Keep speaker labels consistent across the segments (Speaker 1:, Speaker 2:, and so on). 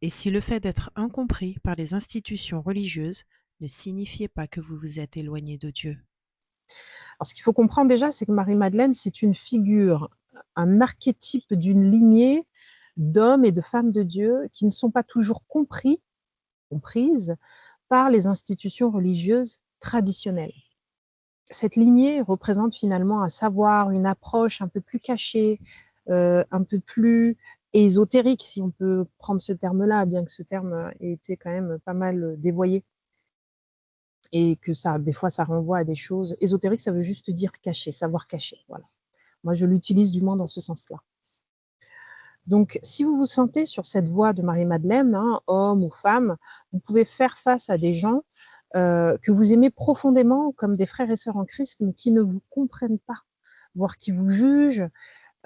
Speaker 1: Et si le fait d'être incompris par les institutions religieuses ne signifiait pas que vous vous êtes éloigné de Dieu?
Speaker 2: Alors ce qu'il faut comprendre déjà, c'est que Marie-Madeleine, c'est une figure, un archétype d'une lignée d'hommes et de femmes de Dieu qui ne sont pas toujours comprises par les institutions religieuses traditionnelles. Cette lignée représente finalement un savoir, une approche un peu plus cachée, un peu plus ésotérique, si on peut prendre ce terme-là, bien que ce terme ait été quand même pas mal dévoyé et que ça, des fois, ça renvoie à des choses ésotériques, ça veut juste dire caché, savoir caché, voilà. Moi, je l'utilise du moins dans ce sens-là. Donc, si vous vous sentez sur cette voie de Marie-Madeleine, hein, homme ou femme, vous pouvez faire face à des gens que vous aimez profondément, comme des frères et sœurs en Christ, mais qui ne vous comprennent pas, voire qui vous jugent,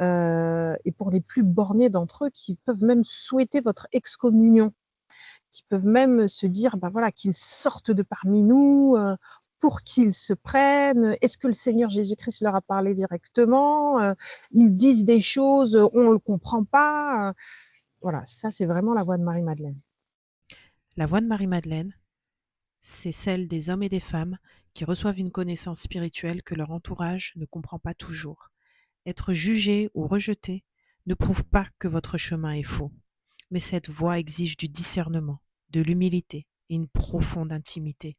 Speaker 2: et pour les plus bornés d'entre eux, qui peuvent même souhaiter votre excommunion, qui peuvent même se dire, bah voilà, qu'ils sortent de parmi nous, pour qu'ils se prennent. Est-ce que le Seigneur Jésus-Christ leur a parlé directement? Ils disent des choses, on ne le comprend pas. Voilà, ça c'est vraiment la voix de Marie-Madeleine.
Speaker 1: La voix de Marie-Madeleine, c'est celle des hommes et des femmes qui reçoivent une connaissance spirituelle que leur entourage ne comprend pas toujours. Être jugé ou rejeté ne prouve pas que votre chemin est faux, mais cette voie exige du discernement, de l'humilité et une profonde intimité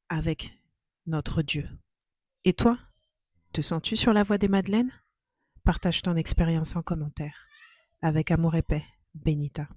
Speaker 1: avec notre Dieu. Et toi, te sens-tu sur la voie des Madeleines? Partage ton expérience en commentaire. Avec amour et paix, Benita.